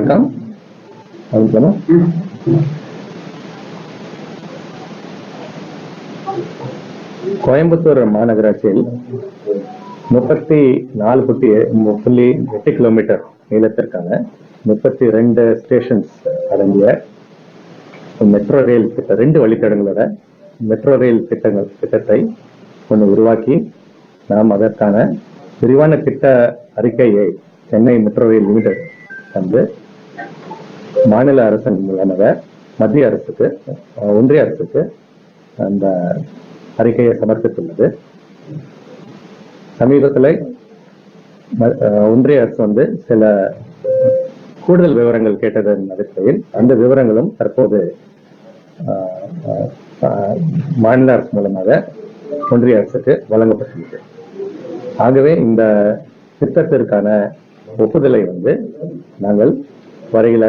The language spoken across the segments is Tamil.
வணக்கம். கோயம்புத்தூர் மாநகராட்சியில் 34.8 கிலோமீட்டர் நீளத்திற்கான 32 ஸ்டேஷன்ஸ் அடங்கிய மெட்ரோ ரயில் திட்டம், 2 வழித்தடங்களோட மெட்ரோ ரயில் திட்டத்தை ஒன்று உருவாக்கி நாம் அதற்கான விரிவான திட்ட அறிக்கையை சென்னை மெட்ரோ ரயில் லிமிடெட் வந்து மாநில அரசின் மூலமாக மத்திய அரசுக்கு, ஒன்றிய அரசுக்கு அந்த அறிக்கையை சமர்ப்பித்துள்ளது. சமீபத்தில் ஒன்றிய அரசு வந்து சில கூடுதல் விவரங்கள் கேட்டதன் அடிப்படையில் அந்த விவரங்களும் தற்போது மாநில அரசு மூலமாக ஒன்றிய அரசுக்கு வழங்கப்பட்டுள்ளது. ஆகவே இந்த திட்டத்திற்கான ஒப்புதலை வந்து நாங்கள்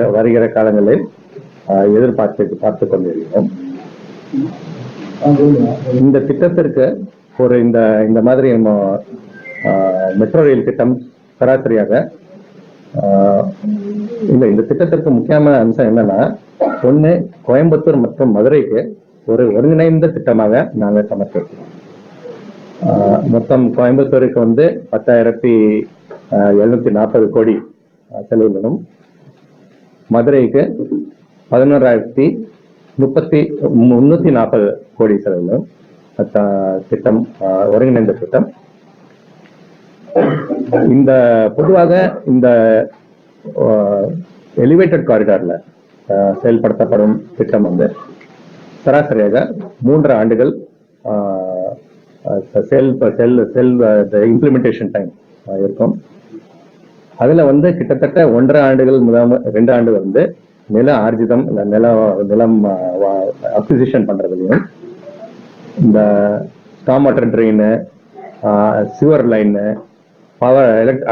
வருகிற காலங்களில் பார்த்து கொண்டிருக்கிறோம். இந்த திட்டத்திற்கு ஒரு இந்த மாதிரி மெட்ரோ ரயில் திட்டம் சராசரியாக இந்த திட்டத்திற்கு முக்கியமான அம்சம் என்னன்னா, ஒன்று கோயம்புத்தூர் மற்றும் மதுரைக்கு ஒரு ஒருங்கிணைந்த திட்டமாக நாங்கள் சமர்ப்பிக்கிறோம். மொத்தம் கோயம்புத்தூருக்கு வந்து 10,740 கோடி செலவிடணும். மதுரைக்கு 11,340 கோடி செலவிடும் திட்டம், ஒருங்கிணைந்த திட்டம். இந்த பொதுவாக இந்த எலிவேட்டட் காரிடார்ல செயல்படுத்தப்படும் திட்டம் வந்து சராசரியாக 3 ஆண்டுகள் இம்ப்ளிமெண்டேஷன் டைம் இருக்கும். அதுல வந்து கிட்டத்தட்ட 1.5 ஆண்டுகள் முதல் 2 ஆண்டு வந்து நில ஆர்ஜிதம், நிலம் அக்விசிஷன் பண்றதுலையும், இந்த ஸ்டாம் வாட்டர் ட்ரெயின், சிவர் line,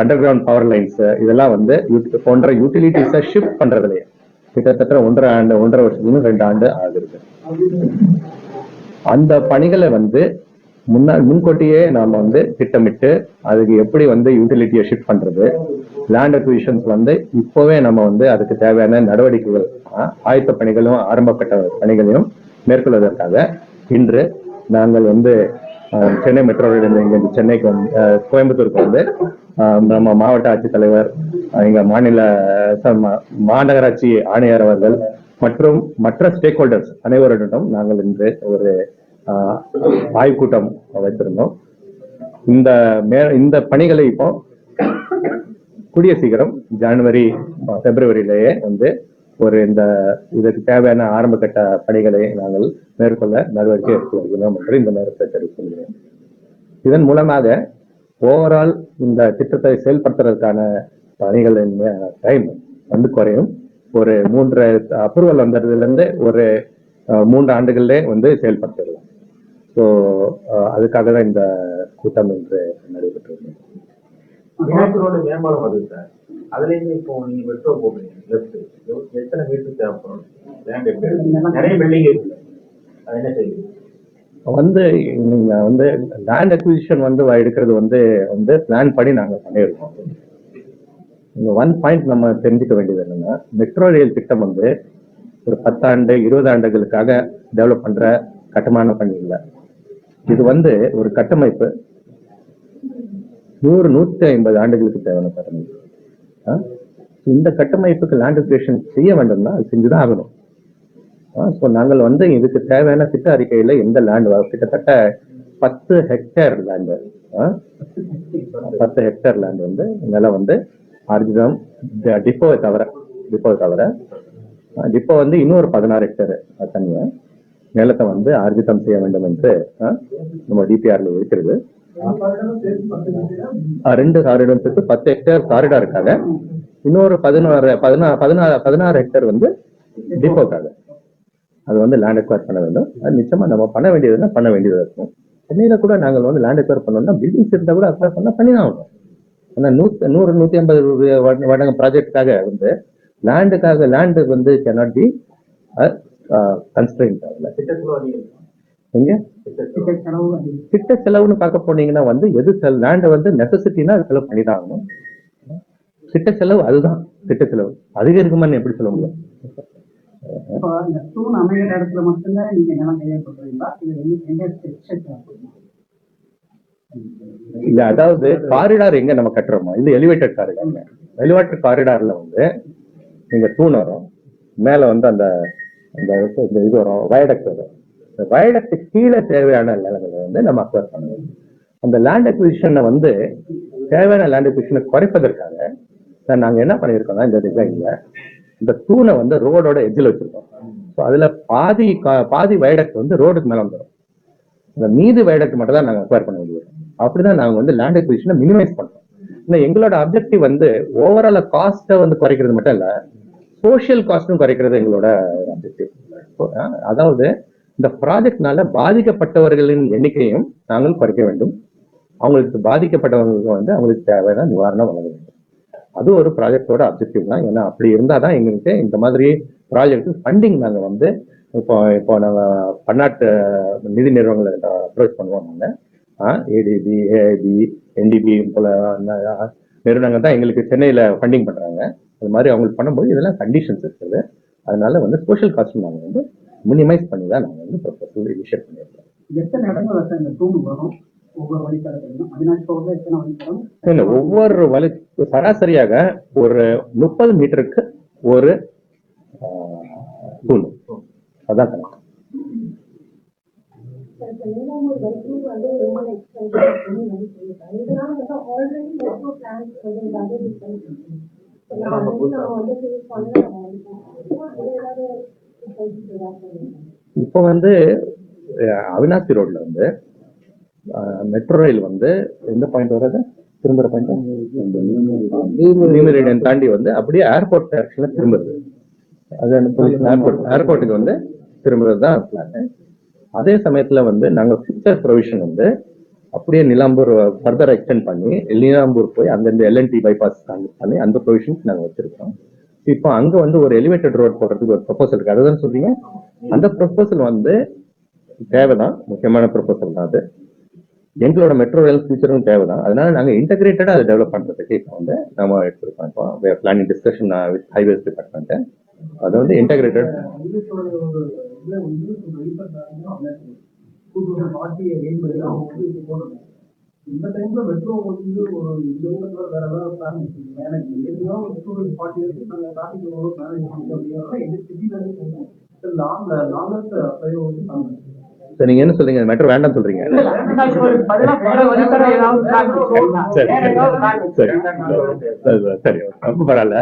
under ground power lines, இதெல்லாம் வந்து போன்ற யூட்டிலிட்டிஸை ஷிஃப்ட் பண்றதுலையே கிட்டத்தட்ட 1.5 வருஷத்துக்கு 2 ஆண்டு ஆகுது. அந்த பணிகளை வந்து முன்கூட்டியே நாம வந்து திட்டமிட்டு அதுக்கு எப்படி வந்து யூட்டிலிட்டியை ஷிஃப்ட் பண்றது, லேண்ட் அக்விசிஷன்ஸ் வந்து இப்போவே நம்ம வந்து அதுக்கு தேவையான நடவடிக்கைகள், ஆயத்த பணிகளும் ஆரம்பப்பட்ட பணிகளையும் மேற்கொள்வதற்காக இன்று நாங்கள் வந்து சென்னை மெட்ரோ ரயில் இங்க சென்னைக்கு வந்து கோயம்புத்தூருக்கு வந்து நம்ம மாவட்ட ஆட்சித்தலைவர், எங்க மாநகராட்சி ஆணையர் அவர்கள் மற்றும் மற்ற ஸ்டேக் ஹோல்டர்ஸ் அனைவரிடம் நாங்கள் இன்று ஒரு ஆய்வுக்கூட்டம் வைத்திருந்தோம். இந்த பணிகளை இப்போ கூடிய சீக்கிரம் ஜனவரி பிப்ரவரியிலேயே வந்து இதற்கு தேவையான ஆரம்ப கட்ட பணிகளை நாங்கள் மேற்கொள்ள நடவடிக்கை எடுத்து வருகிறோம் என்று இந்த நேரத்தை தெரிவிக்கின்றேன். இதன் மூலமாக ஓவரால் இந்த திட்டத்தை செயல்படுத்துறதுக்கான பணிகளின் டைம் வந்து குறையும். ஒரு 3 அப்ரூவல் வந்ததுல இருந்து ஒரு 3 ஆண்டுகளிலே வந்து செயல்படுத்திடலாம். ஸோ அதுக்காக தான் இந்த கூட்டம் இன்று நடைபெற்றது. மேம்பாலம் வருது சார், அதுல இருந்து இப்போ நீங்க மெட்ரோ போடுறீங்க, எத்தனை மீட்டர் தேவைப்படும்? நிறைய பில்டிங் இருக்கு, அது என்ன செய்யுது? வந்து நீங்க வந்து லேண்ட் அக்விசிஷன் வந்து எடுக்கிறது வந்து பிளான் பண்ணி நாங்க பண்ணிருக்கோம். இந்த 1 பாயிண்ட் நம்ம தெரிஞ்சுக்க வேண்டியது என்னன்னா, மெட்ரோ ரயில் திட்டம் வந்து ஒரு 10 ஆண்டு 20 ஆண்டுகளுக்காக டெவலப் பண்ற கட்டுமான பணி இல்லை. இது வந்து ஒரு கட்டமைப்பு 100-150 ஆண்டுகளுக்கு தேவையான கட்டமைப்பு. இந்த கட்டமைப்புக்கு லேண்ட் அக்விசிஷன் செய்ய வேண்டும்னா அது செஞ்சுதான் ஆகணும். ஸோ நாங்கள் வந்து இதுக்கு தேவையான திட்ட அறிக்கையில எந்த லேண்ட் கிட்டத்தட்ட 10 ஹெக்டேர் லேண்டு, 10 ஹெக்டேர் லேண்ட் வந்து நிலம் வந்து ஆர்ஜிதம், டிப்போவை தவிர டிப்போ வந்து இன்னொரு 16 ஹெக்டேர் தனியா நிலத்தை வந்து ஆர்ஜிதம் செய்ய வேண்டும் என்று நம்ம டிபிஆர்ல இருக்கிறது. 2 காரிடோருக்கு 10 ஹெக்டேர் காரிடாருக்காக, இன்னொரு 16 ஹெக்டேர் வந்து டிப்போக்காக. அது வந்து லேண்ட் அக்வயர் பண்ண வேண்டும். அது நிச்சயமா நம்ம பண்ண வேண்டியதுன்னா பண்ண வேண்டியது இருக்கும். சென்னையில கூட நாங்கள் வந்து லேண்ட் அக்வயர் பண்ணோம்னா பில்டிங்ஸ் இருந்தா கூட அக்வயர் பண்ணா பண்ணிதான் ஆகணும். ஆனா 100-150 வருட ப்ராஜெக்டுக்காக வந்து லேண்டு வந்து cannot be constraint. திட்ட செலவுன்னு பார்க்க போனீங்கன்னா வந்து எது லேண்ட் வந்து நெசசிட்டினா செலவு பண்ணிதான் ஆகணும். திட்ட செலவு அதுதான் திட்ட செலவு அதிகரிக்குமான்னு எப்படி சொல்ல முடியும்? இப்போ இந்த தூண் அமைகிற இடத்துல மட்டும்தான் நீங்க நிலம் கையப்படுறீங்களா? இது எந்த இல்ல, அதாவது காரிடார் எங்க நம்ம கட்டுறோமோ இது எலிவேட்டட் காரிடார். எலிவேட்டட் காரிடார்ல வந்து நீங்க தூண் வரும், மேல வந்து அந்த அந்த இது வரும், வயடக்ட் வரும். இந்த வயடக்ட் கீழே தேவையான நிலங்களை வந்து நம்ம அக்வயர் பண்ணுவோம். அந்த லேண்ட் அக்விசிஷனை வந்து தேவையான லேண்ட் அக்விசிஷனை குறைப்பதற்காக நாங்க என்ன பண்ணிருக்கோம்னா இந்த டிசைன்ல இந்த தூணை வந்து ரோடோட எட்ஜில் வச்சிருக்கோம். ஸோ அதுல பாதி வயடக்ட் வந்து ரோடுக்கு மேல வந்துடும். இந்த மீது வயடக்ட் மட்டும் தான் நாங்க அக்வயர் பண்ண முடியும். அப்படிதான் நாங்க வந்து லேண்ட் அக்விசிஷனை மினிமைஸ் பண்றோம். எங்களோட அப்ஜெக்டிவ் வந்து ஓவரால் காஸ்ட்டை வந்து குறைக்கிறது மட்டும் இல்ல, சோசியல் காஸ்டும் குறைக்கிறது எங்களோட அப்ஜெக்டிவ். அதாவது இந்த ப்ராஜெக்ட்னால பாதிக்கப்பட்டவர்களின் எண்ணிக்கையும் நாங்கள் குறைக்க வேண்டும். அவங்களுக்கு பாதிக்கப்பட்டவங்களுக்கு வந்து அவங்களுக்கு தேவையான நிவாரணம் வழங்க வேண்டும். அது ஒரு ப்ராஜெக்டோட அப்ஜெக்டிவ் தான். ஏன்னா அப்படி இருந்தாதான் எங்களுக்கு இந்த மாதிரி ப்ராஜெக்ட் ஃபண்டிங் நாங்க வந்து இப்போ நாங்க பன்னாட்டு நிதி நிறுவனங்களை அப்ரோச் பண்ணுவோம். நாங்க ஏடிபி, ஏஐபி, என்டிபி போல நிறுவனங்கள் தான் எங்களுக்கு சென்னையில ஃபண்டிங் பண்றாங்க. அது மாதிரி அவங்களுக்கு பண்ணும்போது இதெல்லாம் கண்டிஷன்ஸ் இருக்குது. அதனால வந்து சோஷியல் காஸ்ட் நாங்க வந்து மினிமைஸ் பண்ணி தான் நாங்க வந்து ப்ரொபோசல் இனிஷியேட் பண்ணியிருக்கோம். எத்தனை இடங்கள் இந்த தூண் வரும்? ஒவ்வொரு வழித்தடத்திலும் ஒவ்வொரு வழி சராசரியாக ஒரு 30 மீட்டருக்கு ஒரு தூண். அதான் கணக்கு. இப்போ வந்து அவினாசி ரோட்ல வந்து மெட்ரோ ரயில் வந்து எந்த பாயிண்ட் வர்றது, திரும்புற பாயிண்ட் நியூமெரிடியன் தாண்டி வந்து அப்படியே ஏர்போர்ட் டைரக்ஷன்ல திரும்புறது. அது ஏர்போர்ட்டுக்கு வந்து திரும்புறது தான் பிளான். அதே சமயத்துல வந்து நாங்க ஃபியூச்சர் ப்ரொவிஷன் வந்து அப்படியே நிலாம்பூர் ஃபர்தர் எக்ஸ்டெண்ட் பண்ணி நிலாம்பூர் போய் அங்கிருந்து எல்என்டி பைபாஸ் பண்ணி அந்த ப்ரொவிஷன்ஸ் நாங்க வச்சிருக்கோம். இப்போ அங்க வந்து ஒரு எலிவேட்டட் ரோட் போடுறதுக்கு ஒரு ப்ரொபோசல் இருக்கு. அதுதான் சொல்றீங்க. அந்த ப்ரொபோசல் வந்து தேவைதான், முக்கியமான ப்ரொபோசல் தான் அது. எங்களோட மெட்ரோ ரயில் ஃபியூச்சரும் தேவைதான். அதனால நாங்க இன்டகிரேட்டடா அதை டெவலப் பண்றதுக்கு இப்போ வந்து நம்ம எடுத்துருக்கோம். இப்போ planning discussion with highways department. அது வந்து இன்டகிரேட்டட் இந்த டைம்ல மெட்ரோ வந்து ஒரு இந்த ஊர்ல வேற ஏதாவது பிளான் சார், நீங்க என்ன சொல்றீங்க? மெட்ரோ வேண்டாம் சொல்றீங்க? சரி, ரொம்ப பரவாயில்ல.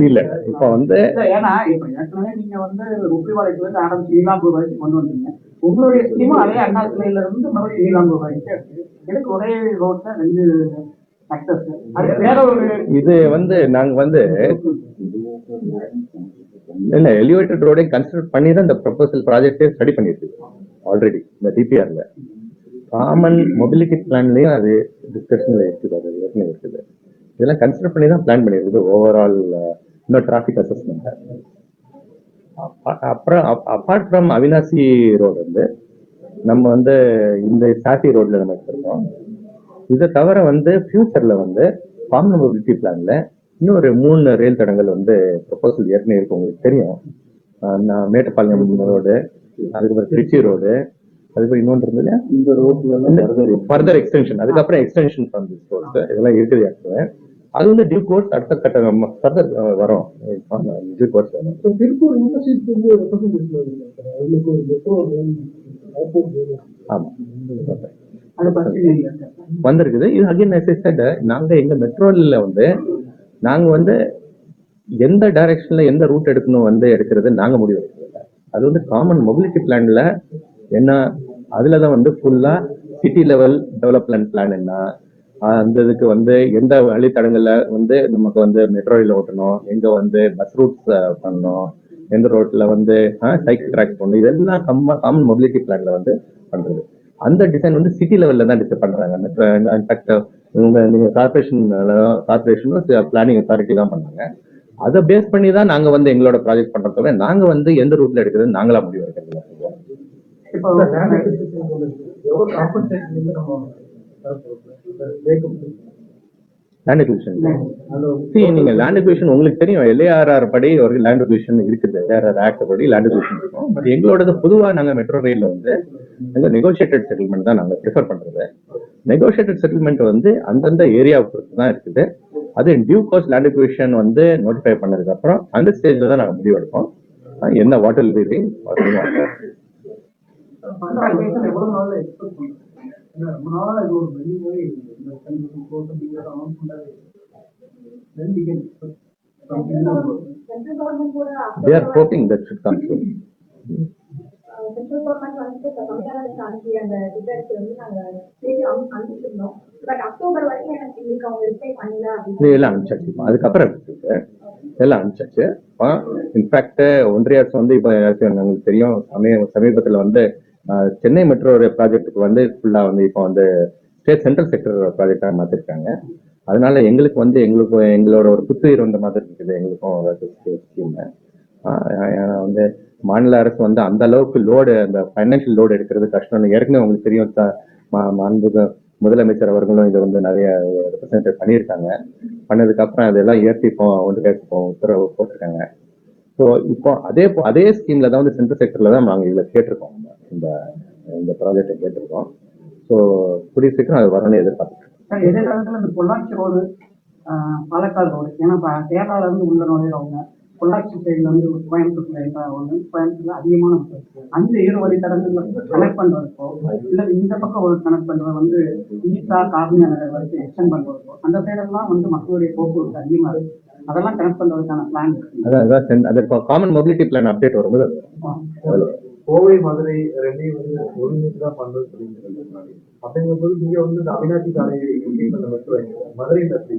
இல்ல, இப்ப வந்து நீங்க வந்து உப்பிவாளையத்துல இருந்து ஆரம்பிச்சு நீலாம்பூர் வரைக்கும் கொண்டு வந்தீங்க. உங்களுடைய ஸ்கீமும் அதே அண்ணா சிலையில இருந்து மறுபடியும் நீலாம்பூர் வரைக்கும் எனக்கு ஒரே ரோட்ல 2 இது வந்து நாங்க வந்து இல்ல எலிவேட்டட் ரோடை கன்சிடர் பண்ணி தான் இந்த ப்ரொபோசல் ப்ராஜெக்டே ஸ்டடி பண்ணிருக்கு ஆல்ரெடி. இந்த டிபிஆர்ல காமன் மொபிலிட்டி பிளான்லயும் அது டிஸ்கஷன்ல இருக்குது, அது ஏற்கனவே இருக்குது. இதெல்லாம் கன்சிடர் பண்ணி தான் பிளான் பண்ணிருக்குது ஓவரால் இன்னும் டிராபிக் அசஸ்மெண்ட். அப்புறம் அப்பார்ட் ஃப்ரம் அவினாசி ரோடு வந்து நம்ம வந்து இந்த சாசி ரோட்ல நம்ம வச்சிருக்கோம். இதை தவிர வந்து ஃபியூச்சர்ல வந்து காமன் மொபிலிட்டி பிளான்ல இன்னொரு 3 ரயில் தடங்கள் வந்து ப்ரொபோசல் ஏற்கனவே இருக்கு. உங்களுக்கு தெரியும், மேட்டுப்பாளையம் ரோடு, அதுக்கப்புறம் திருச்சி ரோடு, அதுக்கப்புறம் இன்னொன்று இருந்தது இந்த ரோட்ல ஃபர்தர் எக்ஸ்டென்ஷன், அதுக்கப்புறம் எக்ஸ்டென்ஷன் இதெல்லாம் இருக்குது ஏற்கனவே. அது வந்து டியூ கோர்ஸ் அடுத்த கட்ட ஃபர்தர் வரும். டியூ கோர்ஸ் திருப்பூர் யூனிவர்சிட்டி ஆமா வந்திருக்குது. இது அகைன் நாங்க எங்க மெட்ரோல வந்து நாங்க வந்து எந்த டைரக்ஷன்ல எந்த ரூட் எடுக்கணும் வந்து எடுக்கிறது நாங்க முடிவு எடுக்கிறது. அது வந்து காமன் மொபிலிட்டி பிளான்ல என்ன, அதுலதான் வந்து ஃபுல்லா சிட்டி லெவல் டெவலப்மெண்ட் பிளான் என்ன, அந்த இதுக்கு வந்து எந்த வழித்தடங்கள்ல வந்து நமக்கு வந்து மெட்ரோ ரயில் ஓட்டணும், எங்க வந்து பஸ் ரூட்ஸ் பண்ணணும், எந்த ரோட்ல வந்து சைக்கிள் ட்ராக் பண்ணணும், இதெல்லாம் காமன் மொபிலிட்டி பிளான்ல வந்து பண்றது. அந்த டிசைன் வந்து சிட்டி லெவல்ல தான் டிசைன் பண்றாங்க. இன்ஃபேக்ட் நீங்க கார்பரேஷனும் பிளானிங் அத்தாரிட்டி தான் பண்ணாங்க. அதை பேஸ் பண்ணி தான் நாங்க வந்து எங்களோட ப்ராஜெக்ட் பண்றத நாங்க வந்து எந்த ரூட்ல எடுக்கிறது நாங்களா முடிவு எடுக்கிறது. இப்போ எவ்வளவு காம்பன்சேஷன் வந்து நம்ம லேண்ட் அக்விசிஷன் நீங்க லேண்ட் அக்விசிஷன் உங்களுக்கு தெரியும், எல்ஏஆர்ஆர் படி ஒரு லேண்ட் அக்விசிஷன் இருக்குது, எல்ஏஆர்ஆர் ஆக்ட் படி லேண்ட் அக்விசிஷன் இருக்கும். பட் எங்களோடது பொதுவா நாங்க மெட்ரோ ரயில்ல வந்து நெகோசியேட்டட் செட்டில்மெண்ட் தான் நாங்க ப்ரிஃபர் பண்றது. நெகோசியேட்டட் செட்டில்மெண்ட் வந்து அந்தந்த ஏரியாவை பொறுத்து தான் இருக்குது. அது டியூ கோர்ஸ் லேண்ட் அக்விசிஷன் வந்து நோட்டிஃபை பண்ணதுக்கு அப்புறம் அந்த ஸ்டேஜ்ல தான் நாங்க முடிவு எடுப்போம். என்ன வாட்டர் எவ்வளவு நாள் எக்ஸ்பெக்ட் பண்ணுறோம்? ரொம்ப நாளா இது ஒரு வெளி போய் இந்த அனௌன்ஸ் பண்ணாரு. When we can expect something more. Central government கூட they are hoping that should come soon. Central government வந்து தமிழ்நாடு அனுப்பி அந்த ரிசல்ட் வந்து நாங்க தேடி அனுப்பிச்சிருந்தோம். பட் அக்டோபர் வரைக்கும் எனக்கு இன்னைக்கு அவங்க ரிப்ளை பண்ணல அப்படின்னு இது எல்லாம் அனுப்பிச்சாச்சு. அதுக்கப்புறம் இருக்கு. எல்லாம் அனுப்பிச்சாச்சு. இன்ஃபேக்ட் ஒன்றிய அரசு வந்து இப்போ உங்களுக்கு தெரியும், சமீபத்தில் வந்து சென்னை மெட்ரோ ப்ராஜெக்டுக்கு வந்து ஃபுல்லா வந்து இப்போ வந்து ஸ்டேட் சென்ட்ரல் செக்டர் ப்ராஜெக்டா மாத்திருக்காங்க. அதனால எங்களுக்கு வந்து எங்களோட ஒரு புத்துயிர் வந்த மாதிரி இருக்குது எங்களுக்கும் ஸ்கீம். ஏன்னா வந்து மாநில அரசு வந்து அந்த அளவுக்கு லோடு, அந்த ஃபைனான்சியல் லோடு எடுக்கிறது கஷ்டம். ஏற்கனவே உங்களுக்கு தெரியும், மாண்புமிகு முதலமைச்சர் அவர்களும் இதை வந்து நிறைய ரெப்ரசன்ட் பண்ணியிருக்காங்க. பண்ணதுக்கு அப்புறம் அதெல்லாம் ஏற்றி இப்போ உத்தரவு போட்டிருக்காங்க. ஸோ இப்போ அதே ஸ்கீம்ல தான் வந்து சென்ட்ரல் செக்டர்ல தான் நாங்கள் இதில் கேட்டிருக்கோம், இந்த ப்ராஜெக்டை கேட்டிருக்கோம். ஸோ கூடிய சீக்கிரம் அது வரணும்னு எதிர்பார்த்துருக்கோம். எதிர்காலத்துல இந்த பொள்ளாச்சி ரோடு, பாலக்காடு ரோடு, ஏன்னா கேரளால இருந்து உள்ள நுழையிறவங்க பொள்ளாச்சி சைடுல வந்து கோயம்புத்தூர்ல ஒன்று, கோயம்புத்தூர்ல அதிகமான மக்கள் அந்த இரு வழி தடங்கள்ல கனெக்ட் பண்றதுக்கோ இல்ல இந்த பக்கம் ஒரு கனெக்ட் பண்றது வந்து ஈசா கார்மியா நகர் வரைக்கும் எக்ஸ்டெண்ட் பண்றதுக்கோ அந்த சைடெல்லாம் வந்து மக்களுடைய போக்குவரத்து அதிகமா இருக்கு. அதெல்லாம் கனெக்ட் பண்றதுக்கான பிளான் இருக்கு. அதற்கு காமன் மொபிலிட்டி பிளான் அப்டேட் வரும்போது கோவை மதுரை ரெண்டையும் வந்து ஒருங்கிணைத்து தான் பண்றது சொல்லியிருக்காங்க. அப்படிங்கும்போது நீங்க வந்து இந்த அவினாசி சாலை மெட்ரோ மதுரையில் எப்படி?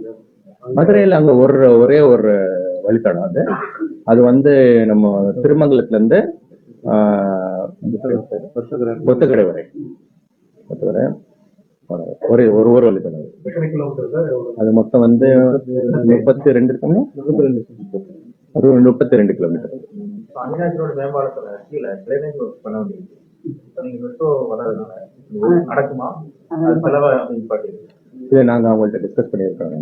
மதுரையில் அங்க ஒரே ஒரு வழித்தடம் அது வந்து நம்ம திருமங்கலத்துல இருந்து கொத்தக்கடை வரை ஒரு வழித்தடம். அது மொத்தம் வந்து 32 அது 32 கிலோமீட்டர். அவினாசியோட மேம்பாலத்துல கீழே டிரைனேஜ் ஒர்க் பண்ண வேண்டியது. நீங்க மெட்ரோ வராதனால நடக்குமா? செலவை இதை நாங்க அவங்கள்ட்ட டிஸ்கஸ் பண்ணியிருக்கோம்.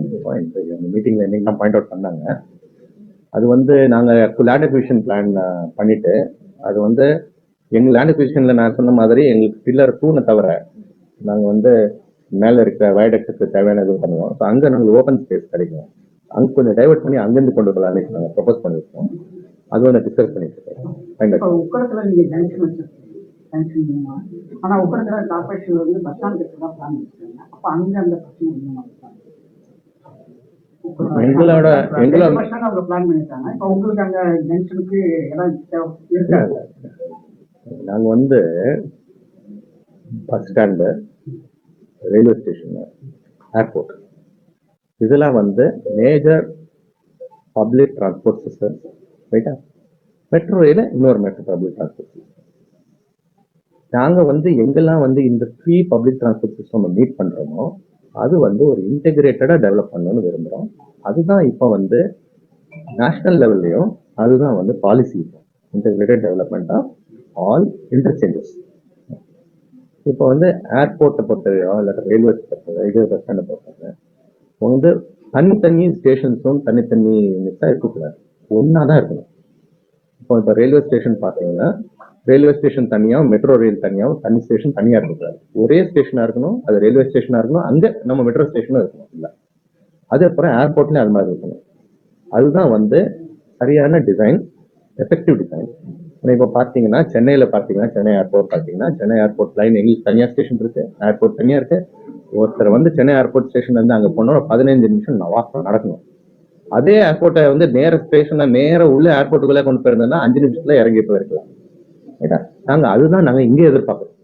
மீட்டிங்ல இன்னைக்கு பாயிண்ட் அவுட் பண்ணாங்க. அது வந்து நாங்க லேண்ட் அக்விசிஷன் பிளான் பண்ணிட்டு, அது வந்து எங்க லேண்ட் அக்விசிஷன்ல நான் சொன்ன மாதிரி எங்களுக்கு பில்லர் 2 தவிர நாங்க வந்து மேல இருக்கிற வயடக்டுக்கு தேவையான இது பண்ணுவோம். ஸோ அங்க நாங்களுக்கு ஓப்பன் ஸ்பேஸ் கிடைக்கும், அங்க கொஞ்சம் டைவர்ட் பண்ணி அங்கிருந்து கொண்டு போகலாம் நாங்க ப்ரொபோஸ் பண்ணிருக்கோம். அது வந்து டிஸ்கஸ் பண்ணிட்டு இருக்கோம். உக்கடத்துல நீங்க ஜங்ஷன் வச்சிருக்கீங்க, ஆனா உக்கடத்துல கார்பரேஷன் வந்து பஸ் ஸ்டாண்ட் தான் பிளான் வச்சிருக்காங்க. அப்ப அங்க அந்த பிரச்சனை எங்களோட அவங்க பிளான் பண்ணிருக்காங்க. இப்ப உங்களுக்கு அங்க ஜங்ஷனுக்கு இடம் இருக்காது. நாங்க வந்து bus stand, railway station, airport இதெல்லாம் வந்து மேஜர் பப்ளிக் டிரான்ஸ்போர்ட் சிஸ்டம். ரைட்டா? மெட்ரோ ரயில இன்னொரு மேட்டர் பப்ளிக் டிரான்ஸ்போர்ட் சிஸ்டம். நாங்க வந்து எங்கெல்லாம் வந்து இந்த 3 பப்ளிக் டிரான்ஸ்போர்ட் சிஸ்டம் மீட் பண்றோமோ அது வந்து ஒரு இன்டெகிரேட்டடா டெவலப் பண்ணணும்னு விரும்புறோம். அதுதான் இப்போ வந்து நேஷனல் லெவல்லையும் அதுதான் வந்து policy, integrated development of all interchanges. இப்போ வந்து ஏர்போர்ட்டை பொறுத்தவரையோ இல்லை ரயில்வே இது பஸ் ஸ்டாண்டை பொறுத்தவரை வந்து தனித்தனி ஸ்டேஷன்ஸும் தனித்தனி மிக்ஸாக இருக்கக்கூடாது, ஒன்னா தான் இருக்கணும். இப்போ ரயில்வே ஸ்டேஷன் பார்த்தீங்கன்னா ரயில்வே ஸ்டேஷன் தனியாகவும் மெட்ரோ ரயில் தனியாகவும் தனி ஸ்டேஷன் தனியாக இருக்கக்கூடாது, ஒரே ஸ்டேஷனாக இருக்கணும். அது ரயில்வே ஸ்டேஷனாக இருக்கணும், அங்கே நம்ம மெட்ரோ ஸ்டேஷனும் இருக்கணும். இல்லை அதே அப்புறம் ஏர்போர்ட்லேயும் அது மாதிரி இருக்கணும். அதுதான் வந்து சரியான டிசைன், எஃபெக்டிவ் டிசைன். இப்போ பார்த்தீங்கன்னா சென்னையில் பார்த்தீங்கன்னா சென்னை ஏர்போர்ட் பார்த்தீங்கன்னா சென்னை ஏர்போர்ட் லைன் எங்களுக்கு தனியாக ஸ்டேஷன் இருக்கு, ஏர்போர்ட் தனியாக இருக்கு. ஒருத்தர் வந்து சென்னை ஏர்போர்ட் ஸ்டேஷன் வந்து அங்கே போனோம் 15 நிமிஷம் நடக்கணும். அதே ஏர்போர்ட்டை வந்து நேர ஸ்டேஷனை நேர உள்ள ஏர்போர்ட்டுக்குள்ளே கொண்டு போயிருந்தோம்னா 5 நிமிஷத்துல இறங்கி போயிருக்கலாம். நாங்க அதுதான் நாங்க இங்கே எதிர்பார்க்கிறோம்.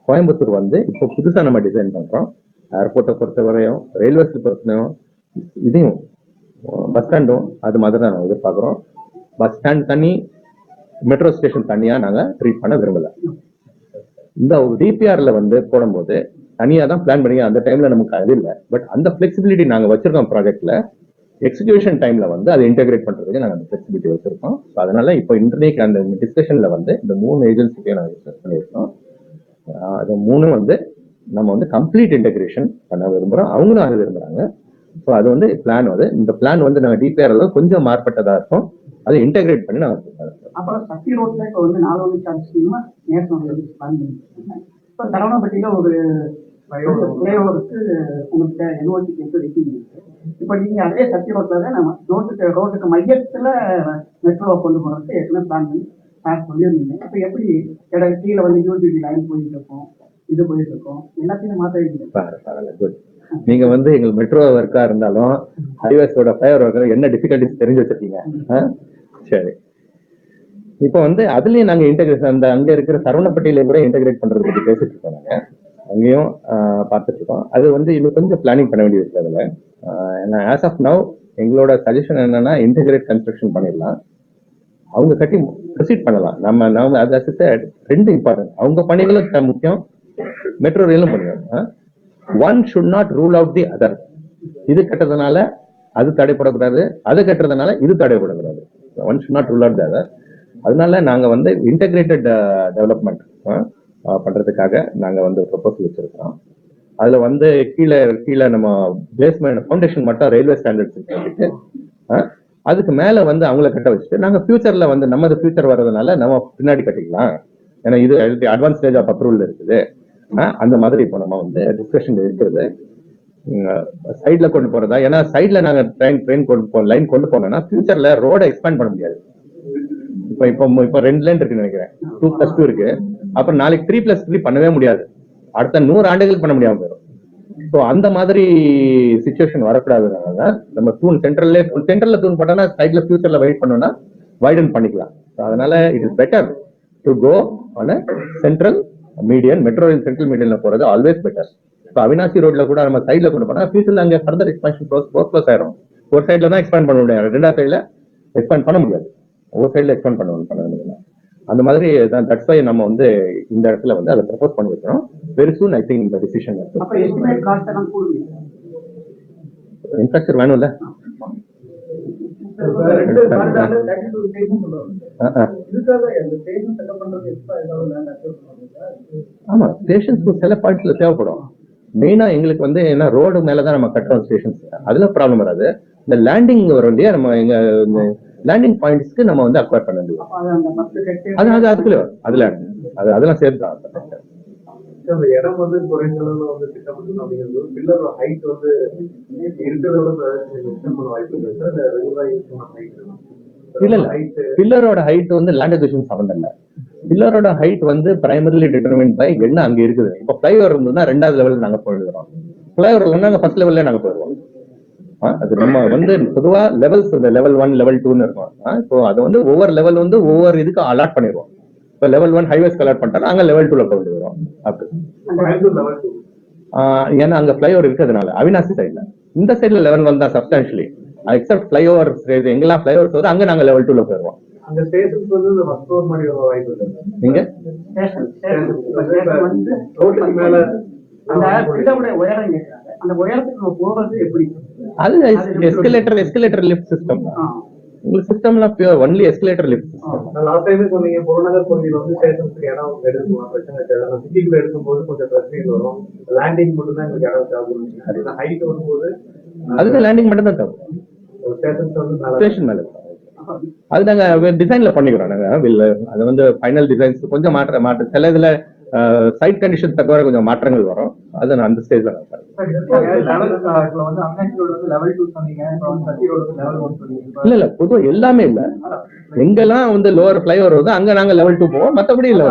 கோயம்புத்தூர் வந்து இப்போ புதுசா நம்ம டிசைன் பண்றோம். ஏர்போர்ட்டை பொறுத்தவரையும் ரயில்வேஸ் பொறுத்தவரையும் இதையும் பஸ் ஸ்டாண்டும் அது மாதிரி தான் நாங்கள் எதிர்பார்க்கிறோம். பஸ் ஸ்டாண்ட் தனி, மெட்ரோ ஸ்டேஷன் தனியா நாங்க ட்ரீட் பண்ண விரும்பல. இந்த டிபிஆர்ல வந்து போடும்போது தனியா தான் பிளான் பண்ணி அந்த டைம்ல நமக்கு அது இல்லை. பட் அந்த பிளெக்சிபிலிட்டி நாங்க வச்சிருக்கோம் ப்ராஜெக்ட்ல. எக்ஸிகியூஷன் டைம்ல வந்து அதை இன்டெகிரேட் பண்றதுக்கு நாங்கள் அந்த ஃபிளெக்சிபிலிட்டி வச்சிருக்கோம். So அதனால இப்போ இன்டர்நேட் அந்த டிஸ்கஷன்ல வந்து இந்த 3 ஏஜென்சிக்கையும் நாங்கள் டிஸ்கஸ் பண்ணியிருக்கோம். அது 3 வந்து நம்ம வந்து கம்ப்ளீட் இன்டெகிரேஷன் பண்ண விரும்புறோம், அவங்களும் அதை விரும்புறாங்க. ஸோ அது வந்து பிளான் வந்து இந்த பிளான் வந்து நாங்கள் டிபிஆர்ல கொஞ்சம் மாறுபட்டதா இருக்கும், அதை இன்டெகிரேட் பண்ணி நாங்கள். அப்புறம் சக்தி ரோட்ல இப்போ வந்து 4 வழி சார்ஜ் நேஷனல் பிளான் பண்ணிருக்காங்க. இப்போ தரவணப்பட்டியில ஒரு ஃப்ளைஓவருக்கு உங்களுக்கு என்ஓசி கேட்டு வெட்டிங்க. இப்போ நீங்க அதே சக்தி ரோட்ல தான் நம்ம ரோட்டுக்கு மையத்துல மெட்ரோவை கொண்டு போறதுக்கு ஏற்கனவே பிளான் பண்ணி சொல்லியிருந்தீங்க. இப்போ எப்படி கீழே வந்து யூடிடி லைன் போயிட்டு இருக்கோம், இது போயிட்டு இருக்கோம், எல்லாத்தையும் மாத்த. நீங்க வந்து எங்க மெட்ரோ ஒர்க்கா இருந்தாலும் ஹைவேஸோட ஃப்ளைஓவர் ஒர்க்கர் என்ன டிஃபிகல்டிஸ் தெரிஞ்சு வச்சிருக்கீங்க. சரி, இப்போ வந்து அதுலயும் நாங்க இன்டெகிரேஷன் அந்த அங்க இருக்கிற சரவணப்பட்டியில கூட இன்டெகிரேட் பண்றது பத்தி பேசிட்டு இருக்கோம். நாங்க அங்கேயும் பார்த்துட்டு இருக்கோம். அது வந்து இன்னும் கொஞ்சம் பிளானிங் பண்ண வேண்டியது இருக்கு. அதுல ஆஸ் ஆஃப் நவ் எங்களோட சஜஷன் என்னன்னா இன்டெகிரேட் கன்ஸ்ட்ரக்ஷன் பண்ணிடலாம், அவங்க கட்டி ப்ரொசீட் பண்ணலாம். நம்ம அது 2 இம்பார்ட்டன்ட், அவங்க பணிகளும் முக்கியம், மெட்ரோ ரயிலும் பண்ணுவாங்க. One should not rule out the other. இது கட்டுறதுனால அது தடைப்படக்கூடாது, அது கட்டுறதுனால இது தடைப்படக்கூடாது. One should not rule out the other. அதனால நாங்க வந்து இன்டெகிரேட்டட் டெவலப்மெண்ட் பண்றதுக்காக நாங்க வந்து ப்ரொபோசல் வச்சிருக்கோம். அதுல வந்து கீழே நம்ம பேஸ்மெண்ட் ஃபவுண்டேஷன் மட்டும் ரயில்வே ஸ்டாண்டர்ட்ஸ் கட்டிட்டு அதுக்கு மேல வந்து அவங்கள கட்ட வச்சுட்டு நாங்க ஃபியூச்சர்ல வந்து நமது ஃபியூச்சர் வர்றதுனால நம்ம பின்னாடி கட்டிக்கலாம். ஏன்னா இது அட்வான்ஸ் ஸ்டேஜ் ஆஃப் அப்ரூவல் இருக்குது. அந்த மாதிரி இப்போ நம்ம வந்து டிஸ்கஷன் இருக்கிறது. சைட்ல கொண்டு போறதா, ஏன்னா சைட்ல நாங்க ட்ரெயின் லைன் கொண்டு போனோம்னா ஃபியூச்சர்ல ரோட எக்ஸ்பேண்ட் பண்ண முடியாது. இப்போ 2 லைன் இருக்குன்னு நினைக்கிறேன், 2+2 இருக்கு. அப்புறம் நாளைக்கு 3+3 பண்ணவே முடியாது, அடுத்த 100 ஆண்டுகளுக்கு பண்ண முடியாம போயிடும். ஸோ அந்த மாதிரி சிச்சுவேஷன் வரக்கூடாதுனால நம்ம சென்ட்ரல்ல தூண் போட்டோம்னா சைட்ல ஃபியூச்சர்ல வெயிட் பண்ணோம்னா வைடன் பண்ணிக்கலாம். அதனால it is better to go on central median. Metro rail central மீடியன்ல போறது ஆல்வேஸ் பெட்டர். இப்போ அவினாசி ரோட்ல கூட நம்ம சைட்ல கொண்டு போனா ஃபியூச்சர்ல அங்கே ஃபர்தர் எக்ஸ்பான்ஷன் ப்ரோக்ளோஸ் ஆயிரும். ஒரு சைட்ல தான் எக்ஸ்பேண்ட் பண்ண முடியாது, 2வது சைட்ல எக்ஸ்பேண்ட் பண்ண முடியாது, ஒரு சைட்ல எக்ஸ்பேண்ட் பண்ண முடியாது. அந்த மாதிரி தட்ஸ் வை நம்ம வந்து இந்த இடத்துல வந்து அதை ப்ரப்போஸ் பண்ணி வைக்கிறோம். வெரி சூன் ஐ திங்க் இந்த டிசிஷன். இன்ஃப்ராஸ்ட்ரக்சர் வேணும்ல. ஆமா, ஸ்டேஷன்ஸ்க்கு சில பாயிண்ட்ஸ்ல தேவைப்படும். மெயினா எங்களுக்கு வந்து என்ன ரோடு மேலதான் நம்ம கட்டுறோம் ஸ்டேஷன்ஸ், அதுல ப்ராப்ளம் வராது. இந்த லேண்டிங் வரும் இல்லையா, நம்ம எங்க லேண்டிங் பாயிண்ட்ஸ்க்கு நம்ம வந்து அக்வயர் பண்ண வேண்டியது. அதெல்லாம் சேர்த்து அந்த இடம் வந்து குறைந்த அளவுல வந்து திட்டமிட்டு அப்படிங்கிறது பில்லரோட ஹைட் வந்து இருக்கிறதோட வாய்ப்பு இல்ல. பில்லரோட ஹைட் வந்து லேண்ட் அக்விசிஷன் சம்பந்தம் இல்ல. பில்லரோட ஹைட் வந்து பிரைமரிலி டிட்டர்மின்ட் பை என்ன அங்க இருக்குது. இப்ப ஃபிளைஓவர் இருந்ததுன்னா 2வது லெவல் நாங்க போயிடுறோம், ஃபிளைஓவர் இல்லைன்னா ஃபர்ஸ்ட் லெவல்ல நாங்க போயிடுவோம். அது நம்ம வந்து பொதுவா லெவல்ஸ் லெவல் 1 லெவல் 2ன்னு இருக்கும். இப்போ அது வந்து ஒவ்வொரு லெவல் வந்து ஒவ்வொரு இதுக்கு அலாட் பண்ணிடுவோம். இப்போ லெவல் 1 ஹைவேஸ் அலாட் பண்ணிட்டா நாங்க லெவல் 2ல கொண்டு வருவோம். அப்படி ஏன்னா அங்க ஃபிளைஓவர் இருக்கிறதுனால அவினாசி சைட்ல, இந்த சைட்ல லெவல் 1 தான் சப்ஸ்டான்ஷியலி எக்ஸப்ட் ஃபிளைஓவர். எங்கெல்லாம் ஃபிளைஓவர் வருது அங்க நாங்க லெவல் 2ல போயிடுவோம். அந்த ஸ்டேஷன்ஸ் வந்து ஃபர்ஸ்ட் ஃப்ளோர் மாதிரி ஒரு வாய்ப்பு இருக்கு. நீங்க ரோட்டுக்கு மேல அந்த உயரத்துக்கு போறது எப்படி? அது எஸ்கலேட்டர் லிஃப்ட் சிஸ்டம். உங்களுக்கு சிஸ்டம்லாம் pure only escalator lift. Last time சொன்னீங்க புறநகர் பகுதியில் வந்து ஸ்டேஷன்ஸ்க்கு இடம் எடுக்கலாம், பிரச்சனை இருக்காது. சிட்டிக்குள்ள எடுக்கும்போது கொஞ்சம் பிரச்சனைகள் வரும். லேண்டிங் மட்டும் தான் எங்களுக்கு இடம் தேவைப்படும். ஹைட் வரும்போது அதுக்கு லேண்டிங் மட்டும் தான் தேவை. ஸ்டேஷன்ஸ் வந்து ஸ்டேஷன் மேல அது நாங்க டிசைன்ல பண்ணிக்கிறோம். நாங்க அது வந்து ஃபைனல் டிசைன்ஸ் கொஞ்சம் மாற்ற சில இதுல சைட் கண்டிஷன் தக்கவரை கொஞ்சம் மாற்றங்கள் வரும். அது நான் அந்த ஸ்டேஜ்ல இல்ல பொதுவாக எல்லாமே இல்ல. எங்கெல்லாம் வந்து லோவர் ஃபிளைஓவர் வருது அங்க நாங்க லெவல் 2 போவோம், மத்தபடி இல்ல.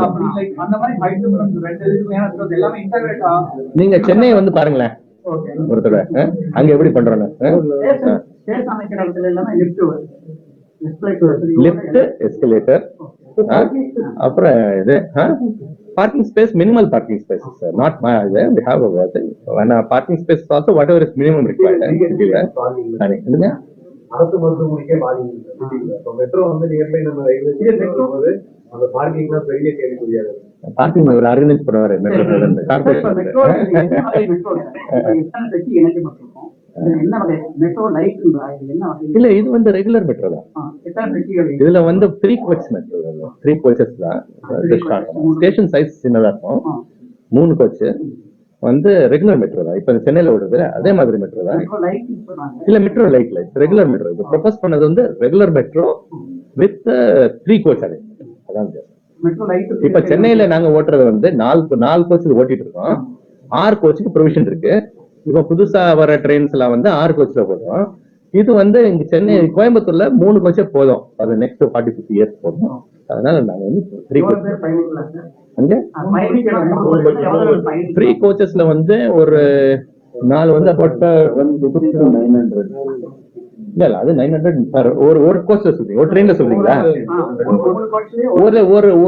நீங்க சென்னை வந்து பாருங்களேன் ஒரு தடவை, அங்க எப்படி பண்றோம். லிஃப்ட், எஸ்கலேட்டர், அப்புறம் இது parking space, minimal parking spaces, sir. Not we have a parking space also whatever is minimum required. இல்லங்க அரசு மருத்துவமனைக்கே பாதிக்கும். மெட்ரோ வந்து நியர்பை நம்ம ரயில்வே போது அந்த பார்க்கிங்லாம் பெரிய கேள்விக்குரியாது. பார்க்கிங் ஒரு ஆர்கனைஸ் பண்ணுவாரு மெட்ரோ இது என்ன வகை மெட்ரோ லைட் என்ன வகை இல்ல இது வந்து ரெகுலர் மெட்ரோ தான். எத்தனை பெட்டிகள் இதுல வந்து 3 கோச் மெட்ரோ, 3 கோச்சஸ் தான். ஸ்டேஷன் சைஸ் சின்னதா இருக்கும். 3 கோச் வந்து ரெகுலர் மெட்ரோ தான். இப்ப சென்னையில ஓடுது அதே மாதிரி மெட்ரோ தான். மெட்ரோ லைட் சொன்னாங்க. இல்ல மெட்ரோ லைட் ரெகுலர் மெட்ரோ. இப்ப ப்ரொபோஸ் பண்ணது வந்து ரெகுலர் மெட்ரோ வித் 3 கோச் அது. அதான் மெட்ரோ லைட் இப்ப சென்னையில நாங்க ஓட்டுறது வந்து 4 கோச் ஓட்டிட்டு இருக்கோம். 6 கோச்சுக்கு ப்ரொவிஷன் இருக்கு. இப்ப புதுசா வர ட்ரெயின்ஸ்ல வந்து 6 கோச்ல போடுறோம். இது வந்து இங்க சென்னை கோயம்புத்தூர்ல 3 கோச்சே போதும். அது நெக்ஸ்ட் 40-50 இயர்ஸ் போதும். அதனால நாங்க வந்து 3 கோச் அங்க 3 கோச்சஸ்ல வந்து ஒரு 4 வந்து அபவுட் 900. இல்ல அது 900 ஒரு கோச்ல சொல்றீங்க, ஒரு ட்ரெயின்ல சொல்றீங்களா?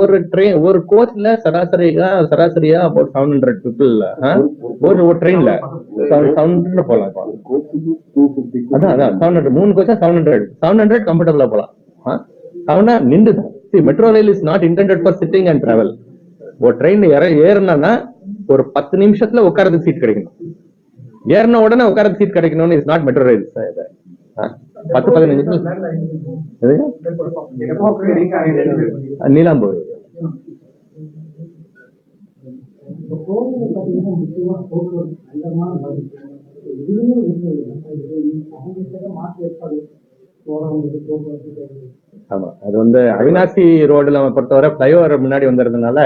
ஒரு ட்ரெயின் ஒரு கோச்ல சராசரியா அபவுட் 700 பீப்புள் ஒரு ட்ரெயின்ல 700 போலாம். அதான் 700 3 கோச்சா 700 கம்ஃபர்டபுளா போலாம். அவனா நின்று metro rail is not intended for sitting and travel. ஒரு ட்ரெயின் ஏறினா ஒரு 10 நிமிஷத்துல உட்காரது சீட் கிடைக்கணும். ஏறின உடனே உட்காரது சீட் கிடைக்கணும்னு இஸ் நாட் மெட்ரோ ரயில். 10-15 நிமிஷம் நீலாம்பூர். ஆமா அது வந்து அவினாசி ரோடுல பொறுத்தவரை பிளைஓவர் முன்னாடி வந்துறதுனால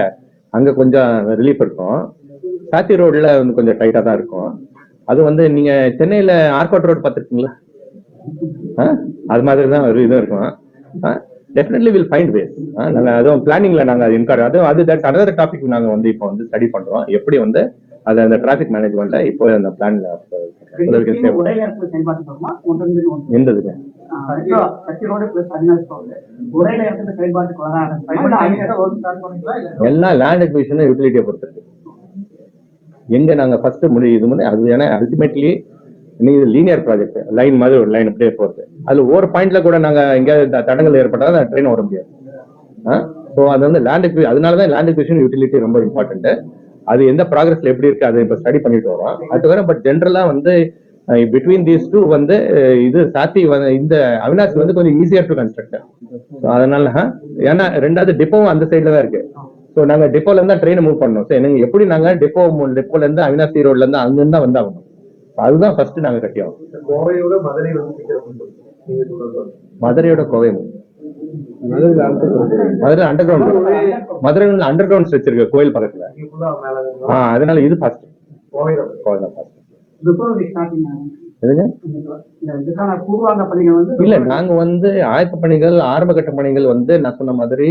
அங்க கொஞ்சம் ரிலீஃப் இருக்கும். சாத்தி ரோட்ல வந்து கொஞ்சம் டைட்டா தான் இருக்கும். அது வந்து நீங்க சென்னையில ஆர்காட் ரோடு பாத்துருக்கீங்களா? அது மாதிரி தான் ஒரு இது இருக்கும். Definitely will find ways. அதுவும் பிளானிங்ல நாங்க அது தட்ஸ் அனதர் டாபிக். நாங்க வந்து இப்போ வந்து ஸ்டடி பண்றோம் எப்படி வந்து அது அந்த டிராபிக் மேனேஜ்மெண்ட்டை இப்போ அந்த பிளான்ல எந்ததுங்க எல்லாம் லேண்ட் அக்விசிஷன் யூட்டிலிட்டியை பொறுத்திருக்கு. எங்க நாங்க ஃபர்ஸ்ட் முடியுது அது ஏன்னா அல்டிமேட்லி நீங்க லீனியர் ப்ராஜெக்ட் லைன் மாதிரி ஒரு லைன் அப்படியே போறது. அதுல ஒரு பாயிண்ட்ல கூட நாங்க எங்கேயாவது தடங்கள் ஏற்பட்டாலும் அந்த ட்ரெயின் ஓட முடியாது. ஸோ அது வந்து அதனாலதான் லேண்ட் அக்விசிஷன் யூட்டிலிட்டி ரொம்ப இம்பார்ட்டன்ட். அது எந்த ப்ராக்ரஸ்ல எப்படி இருக்கு அதை இப்ப ஸ்டடி பண்ணிட்டு வரோம். அது வேற பட் ஜென்ரலா வந்து பிட்வீன் தீஸ் டூ வந்து இது சாத்தி இந்த அவினாசி வந்து கொஞ்சம் ஈஸியர் டு கன்ஸ்ட்ரக்ட். அதனால ஏன்னா ரெண்டாவது டிப்போவும் அந்த சைட்ல தான் இருக்கு. ஸோ நாங்க டிப்போல இருந்தா ட்ரெயினை மூவ் பண்ணோம். ஸோ எனக்கு எப்படி நாங்க டிப்போல இருந்து அவினாசி ரோட்ல இருந்து அங்க இருந்தா வந்தாகணும். அதுதான் ஃபர்ஸ்ட் நாங்க கட்டியோம். கோவையோட மதுரை மதுரையோட Kovai Madurai underground. Madurai underground stretch இருக்கு கோயில் பக்கத்துல. அதனால இது ஃபர்ஸ்ட் இல்ல நாங்க வந்து ஆயத்த பணிகள் ஆரம்ப கட்ட பணிகள் வந்து நான் சொன்ன மாதிரி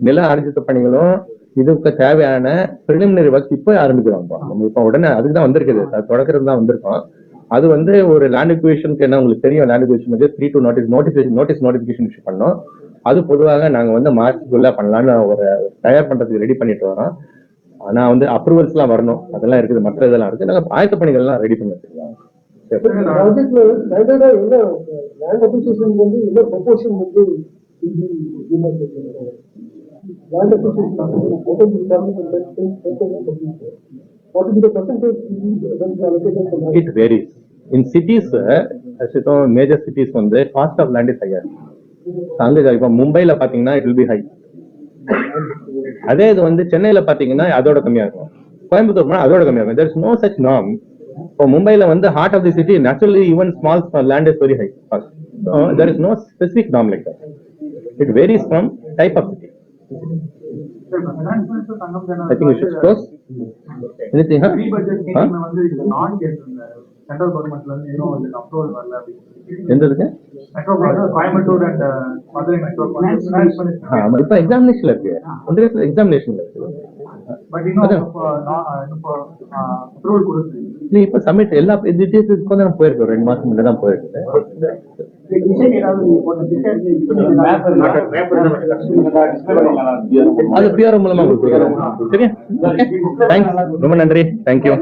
நில ஆர்ஜித்த பணிகளும் இதுக்கு தேவையான பிரிலிமினரி ஒர்க் இப்ப ஆரம்பிக்கிறோம். நம்ம இப்ப உடனே அதுக்குதான் வந்திருக்குது, தொடக்கிறது தான் வந்திருக்கோம். அது வந்து ஒரு லேண்ட் அக்விசிஷனுக்கு என்ன உங்களுக்கு தெரியும், லேண்ட் அக்விசிஷனுக்கு 3 to நோட்டீஸ் நோட்டிபிகேஷன் இஷ்யூ பண்ணோம். அது பொதுவாக நாங்க வந்து மார்ச்சுக்குள்ள பண்ணலாம்னு ஒரு தயார் பண்றதுக்கு ரெடி பண்ணிட்டு வரோம். ஆனா வந்து அப்ரூவல்ஸ் எல்லாம் வரணும், அதெல்லாம் இருக்குது, மற்ற இதெல்லாம் இருக்கு. நாங்க ஆயத்த பணிகள் எல்லாம் ரெடி பண்ணி வச்சிருக்கோம். It varies. In cities, major cities வந்து cost of land is higher. அங்க இப்ப மும்பைல பாத்தீங்கன்னா it will be high. அதே இது வந்து சென்னையில பாத்தீங்கன்னா அதோட கம்மியா இருக்கும், கோயம்புத்தூர் அதோட கம்மியா இருக்கும். There is no such norm. இப்போ மும்பைல வந்து heart of the city, naturally even small land is very high cost. So there is no specific norm like that. It varies from type of city. I think we should close. Anything? Central கவர்மெண்ட்ல இருந்து இன்னும் அதுக்கு அப்ரூவல் வரல. எந்ததுக்கு? கோயம்புத்தூர் அண்ட் மதுரை மெட்ரோ இப்ப எக்ஸாமினேஷன்ல இருக்கு, எக்ஸாமினேஷன்ல இருக்கு. பட் இன்னும் அப்ரூவல் கொடுத்து இப்ப சப்மிட் எல்லா டீடைல்ஸ் கொஞ்சம் போயிருக்கு, 2 மாசம் முன்னாடி தான் போயிருக்கு. அது பிஆர்ஓ மூலமா கொடுத்துருக்கோம். சரியா? தேங்க்ஸ், ரொம்ப நன்றி. தேங்க்யூ.